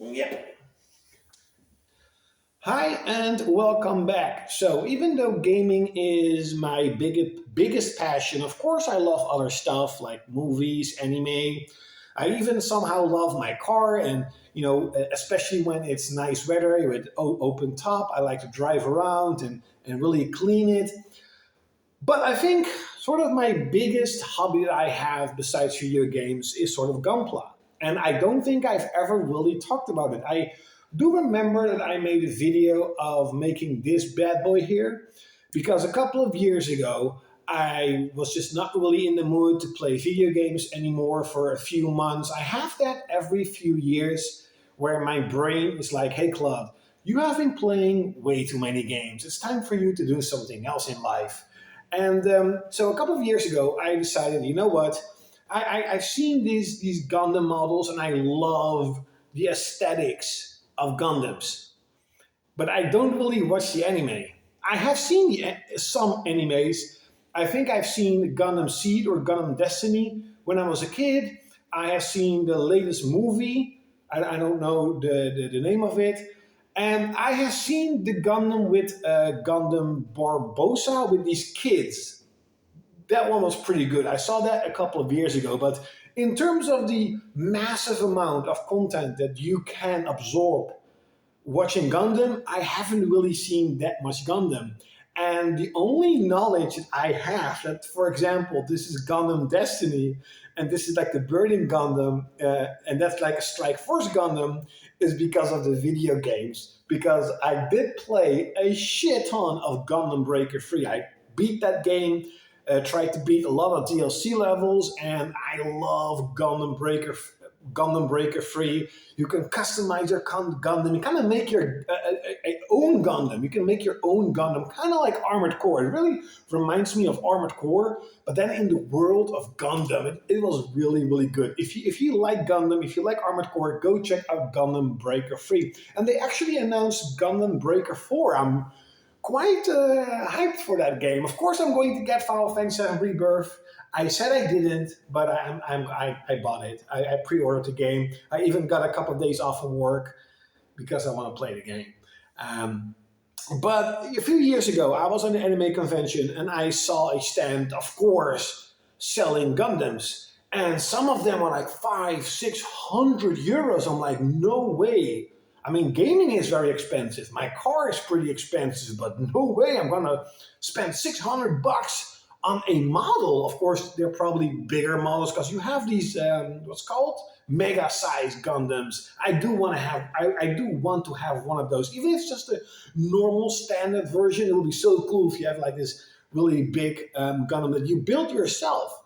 Yeah. Hi and welcome back. So, even though gaming is my biggest passion, of course, I love other stuff like movies, anime. I even somehow love my car, and especially when it's nice weather with open top, I like to drive around and really clean it. But I think sort of my biggest hobby that I have besides video games is sort of Gunpla. And I don't think I've ever really talked about it. I do remember that I made a video of making this bad boy here because a couple of years ago I was just not really in the mood to play video games anymore for a few months. I have that every few years where my brain is like, hey, Claude, you have been playing way too many games. It's time for you to do something else in life. And so a couple of years ago, I decided, you know what? I've seen these Gundam models, and I love the aesthetics of Gundams. But I don't really watch the anime. I have seen some animes. I think I've seen Gundam Seed or Gundam Destiny when I was a kid. I have seen the latest movie. I don't know the name of it. And I have seen the Gundam with Gundam Barbosa with these kids. That one was pretty good. I saw that a couple of years ago. But in terms of the massive amount of content that you can absorb watching Gundam, I haven't really seen that much Gundam. And the only knowledge that I have that, for example, this is Gundam Destiny, and this is like the Burning Gundam, and that's like a Strike Force Gundam, is because of the video games. Because I did play a shit ton of Gundam Breaker 3. I beat that game, tried to beat a lot of DLC levels, and I love Gundam Breaker 3. You can customize your Gundam. You kind of make your own Gundam. You can make your own Gundam, kind of like Armored Core. It really reminds me of Armored Core, but then in the world of Gundam. It was really, really good. If you like Gundam, if you like Armored Core, go check out Gundam Breaker 3. And they actually announced Gundam Breaker 4. I'm quite hyped for that game. Of course, I'm going to get Final Fantasy VII Rebirth. I said I didn't, but I bought it. I pre-ordered the game. I even got a couple of days off from work because I want to play the game. Um, but a few years ago, I was on an anime convention and I saw a stand, of course, selling Gundams. And some of them are like 600 euros. I'm like, no way. I mean, gaming is very expensive. My car is pretty expensive, but no way I'm gonna spend 600 bucks on a model. Of course, they're probably bigger models because you have these what's called mega size Gundams. I do want to have one of those, even if it's just a normal standard version. It would be so cool if you have like this really big Gundam that you built yourself.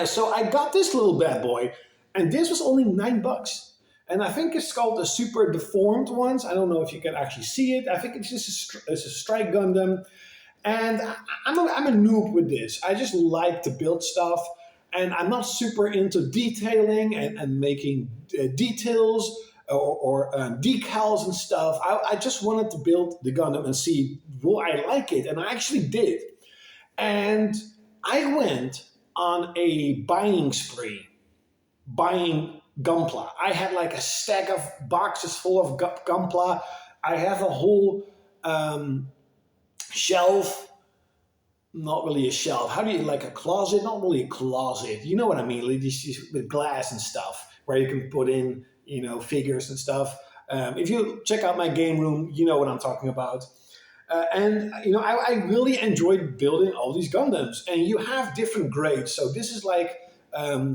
So I got this little bad boy, and this was only $9. And I think it's called the Super Deformed ones. I don't know if you can actually see it. I think it's just it's a Strike Gundam. And I'm a noob with this. I just like to build stuff. And I'm not super into detailing and making details or decals and stuff. I just wanted to build the Gundam and see will I like it. And I actually did. And I went on a buying spree, buying Gunpla. I had like a stack of boxes full of Gunpla. I have a whole shelf, not really a shelf. How do you like a closet? Not really a closet. You know what I mean? Like this with glass and stuff where you can put in, figures and stuff. If you check out my game room, you know what I'm talking about. I really enjoyed building all these Gundams, and you have different grades. So this is like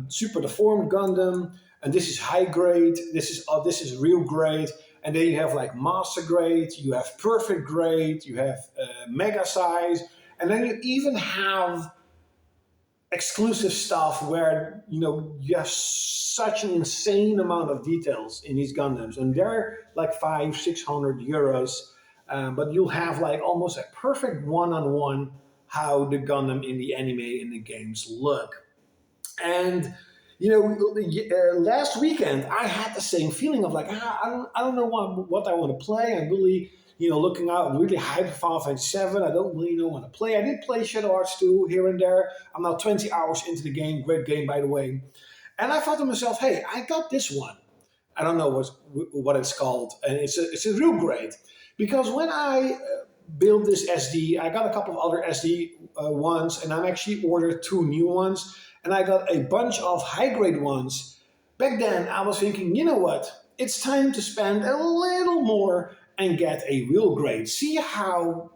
super deformed Gundam, and this is high grade. This is real grade, and then you have like master grade. You have perfect grade. You have mega size, and then you even have exclusive stuff where you have such an insane amount of details in these Gundams, and they're like 500-600 euros. But you'll have like almost a perfect one-on-one how the Gundam in the anime in the games look. And last weekend I had the same feeling of like I don't know what I want to play. I'm really looking out, I'm really hyped for Final Fantasy VII. I don't really know what to play. I did play Shadow Hearts 2 here and there. I'm now 20 hours into the game. Great game, by the way. And I thought to myself, hey, I got this one. I don't know what it's called, and it's a real grade because when I built this SD, I got a couple of other SD ones, and I'm actually ordered two new ones, and I got a bunch of high grade ones. Back then, I was thinking, you know what? It's time to spend a little more and get a real grade. See how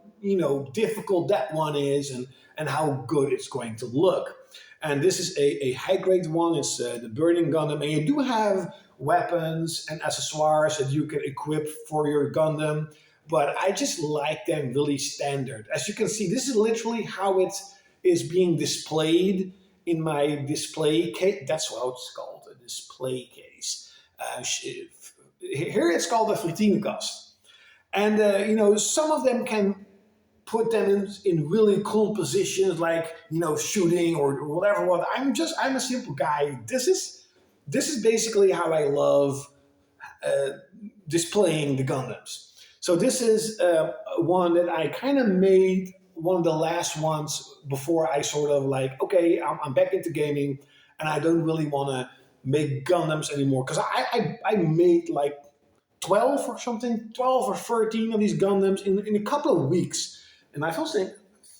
difficult that one is, and how good it's going to look. And this is a high grade one. It's the Burning Gundam, and you do have weapons and accessoires that you can equip for your Gundam. But I just like them really standard. As you can see, this is literally how it is being displayed in my display case. That's what it's called, a display case. Here it's called a Vitrinekast. And some of them can put them in really cool positions, like shooting or whatever. What I'm a simple guy. This is basically how I love uh, displaying the Gundams. So this is one that I kind of made one of the last ones before I sort of like, okay, I'm back into gaming, and I don't really want to make Gundams anymore because I made like 12 or something, 12 or 13 of these Gundams in a couple of weeks. And I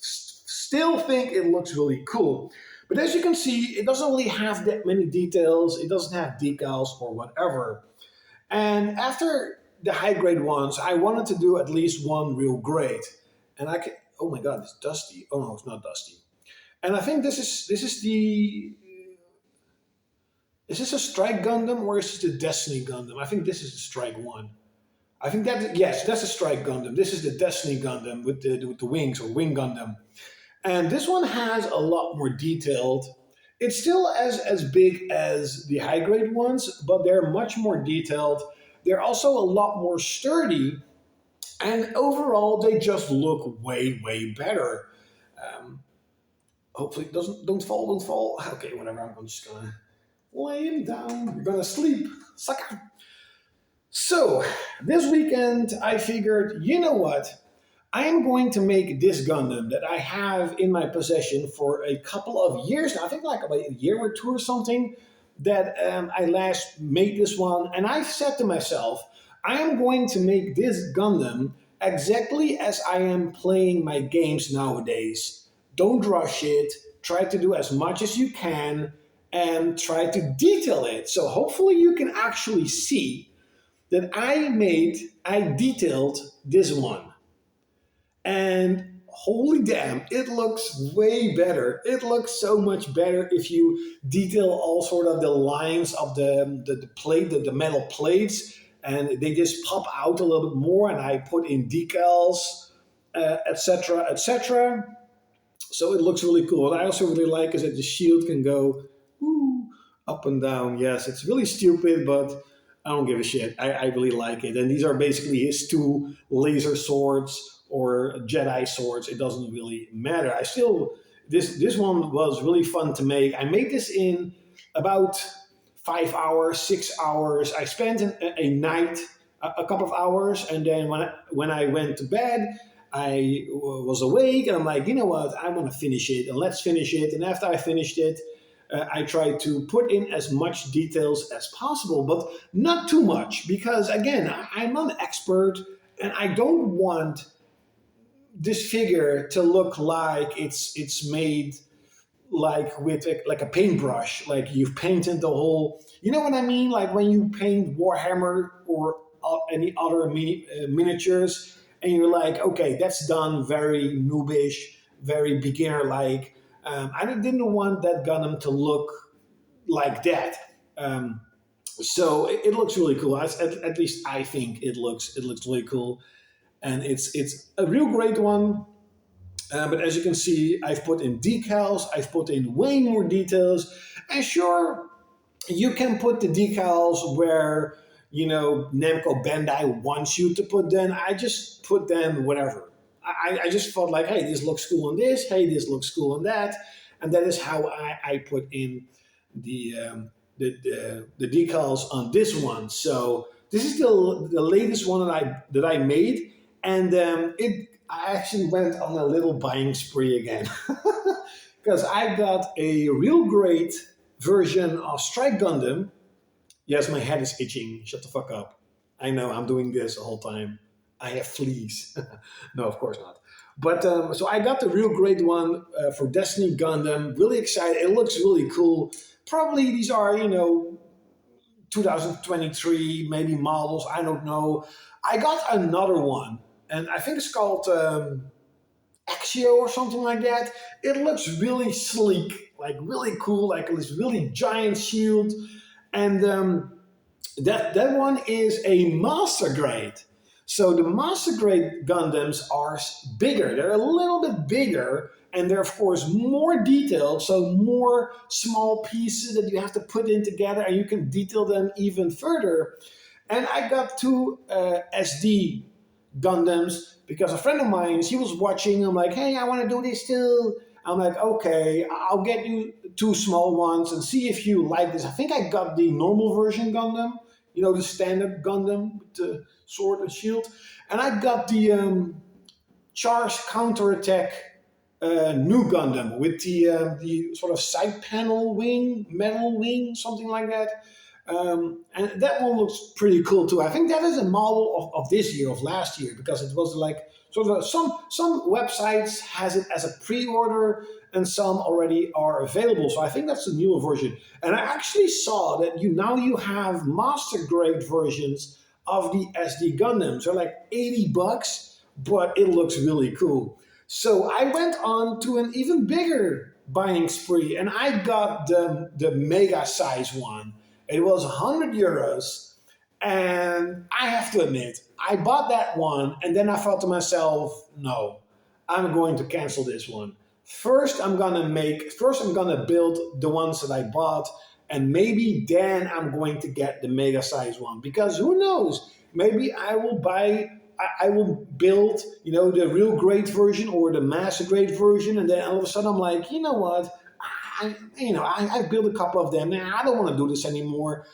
still think it looks really cool. But as you can see, it doesn't really have that many details. It doesn't have decals or whatever. And after the high grade ones, I wanted to do at least one real grade. And oh my God, it's dusty. Oh no, it's not dusty. And I think is this a Strike Gundam or is this the Destiny Gundam? I think this is the Strike one. I think yes, that's a Strike Gundam. This is the Destiny Gundam with the wings, or Wing Gundam. And this one has a lot more detailed. It's still as big as the high grade ones, but they're much more detailed. They're also a lot more sturdy, and overall they just look way better. Um, Hopefully, it doesn't don't fall. Okay, whatever. I'm just gonna lay him down. You're gonna sleep, sucker. So this weekend, I figured, you know what? I am going to make this Gundam that I have in my possession for a couple of years now. I think like about a year or two or something that I last made this one. And I've said to myself, I am going to make this Gundam exactly as I am playing my games nowadays. Don't rush it. Try to do as much as you can and try to detail it. So hopefully you can actually see that I detailed this one. And holy damn, it looks way better. It looks so much better if you detail all sort of the lines of the plate, the metal plates, and they just pop out a little bit more. And I put in decals, etc., etc. So it looks really cool. What I also really like is that the shield can go woo, up and down. Yes, it's really stupid, but I don't give a shit. I really like it. And these are basically his two laser swords or Jedi swords. It doesn't really matter. This one was really fun to make. I made this in about 5 hours, 6 hours. I spent a night, a couple of hours, and then when I went to bed, I was awake, and I'm like, you know what? I want to finish it, and let's finish it. And after I finished it, I tried to put in as much details as possible, but not too much, because again, I'm not an expert, and I don't want this figure to look like it's made like with like a paintbrush, like you've painted the whole. You know what I mean? Like when you paint Warhammer or any other miniatures, and you're like, okay, that's done very noobish, very beginner like. I didn't want that Gundam to look like that. So it looks really cool. At least I think it looks really cool, and it's a real great one. But as you can see, I've put in decals, I've put in way more details, and sure, you can put the decals where Namco Bandai wants you to put them. I just put them whatever. I just felt like, hey, this looks cool on this. Hey, this looks cool on that, and that is how I put in the decals on this one. So this is the latest one that I made, and I actually went on a little buying spree again because I got a real great version of Strike Gundam Yes, my head is itching. Shut the fuck up. I know I'm doing this the whole time. I have fleas. No, of course not. But so I got the real great one for Destiny Gundam. Really excited. It looks really cool. Probably these are, 2023 maybe models. I don't know. I got another one, and I think it's called Axio or something like that. It looks really sleek, like really cool, like this really giant shield, and that one is a master grade. So the master grade Gundams are bigger. They're a little bit bigger, and they're of course more detailed. So more small pieces that you have to put in together, and you can detail them even further. And I got two SD Gundams because a friend of mine, she was watching. I'm like, hey, I want to do this too. I'm like, okay, I'll get you two small ones and see if you like this. I think I got the normal version Gundam, the standard Gundam with the sword and shield, and I got the charged counterattack new Gundam with the sort of side panel wing, metal wing, something like that. And that one looks pretty cool too. I think that is a model of this year, of last year, because it was like sort of some websites has it as a pre-order and some already are available. So I think that's the newer version. And I actually saw that you have master grade versions of the SD Gundams. They're like $80, but it looks really cool. So I went on to an even bigger buying spree, and I got the mega size one. It was 100 euros, and I have to admit, I bought that one, and then I thought to myself, no, I'm going to cancel this one. First I'm gonna build the ones that I bought, and maybe then I'm going to get the mega size one, because who knows? Maybe I will build, the real great version or the master grade version, and then all of a sudden I'm like, you know what? I've built a couple of them. Now I don't want to do this anymore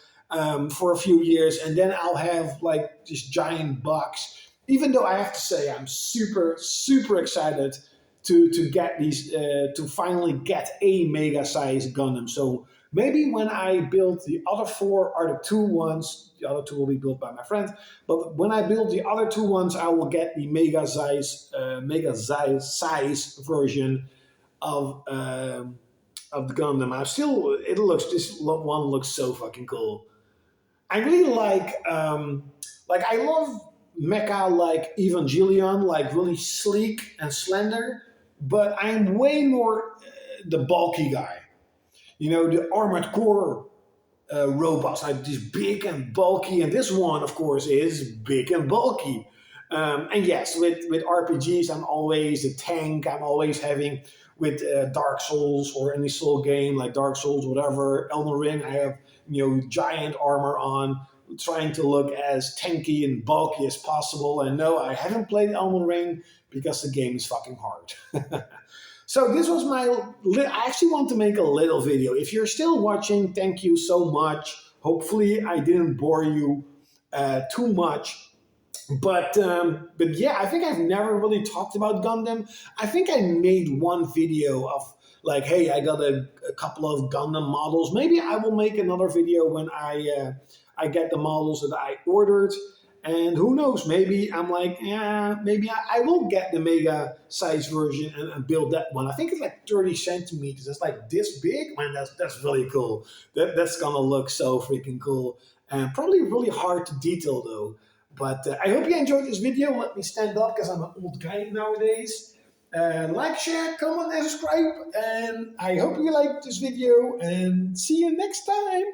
for a few years, and then I'll have like this giant box. Even though I have to say I'm super super excited to get these to finally get a mega size Gundam. So maybe when I build the other four are the two ones. The other two will be built by my friend. But when I build the other two ones, I will get the mega size version of. Of the Gundam. This one looks so fucking cool. I really like I love mecha like Evangelion, like really sleek and slender, but I'm way more the bulky guy. The armored core robots, like this big and bulky, and this one, of course, is big and bulky. And yes, with RPGs, I'm always a tank. I'm always having with Dark Souls or any Soul game like Dark Souls, whatever. Elden Ring, I have giant armor on, trying to look as tanky and bulky as possible. And no, I haven't played Elden Ring because the game is fucking hard. So this was I actually want to make a little video. If you're still watching, thank you so much. Hopefully I didn't bore you too much. But yeah, I think I've never really talked about Gundam. I think I made one video of like, hey, I got a couple of Gundam models. Maybe I will make another video when I get the models that I ordered. And who knows? Maybe I'm like, yeah, maybe I will get the mega size version and build that one. I think it's like 30 centimeters. It's like this big. Man, that's really cool. That's gonna look so freaking cool. And probably really hard to detail though. But I hope you enjoyed this video. Let me stand up because I'm an old guy nowadays. Like, share, comment, and subscribe. And I hope you liked this video. And see you next time.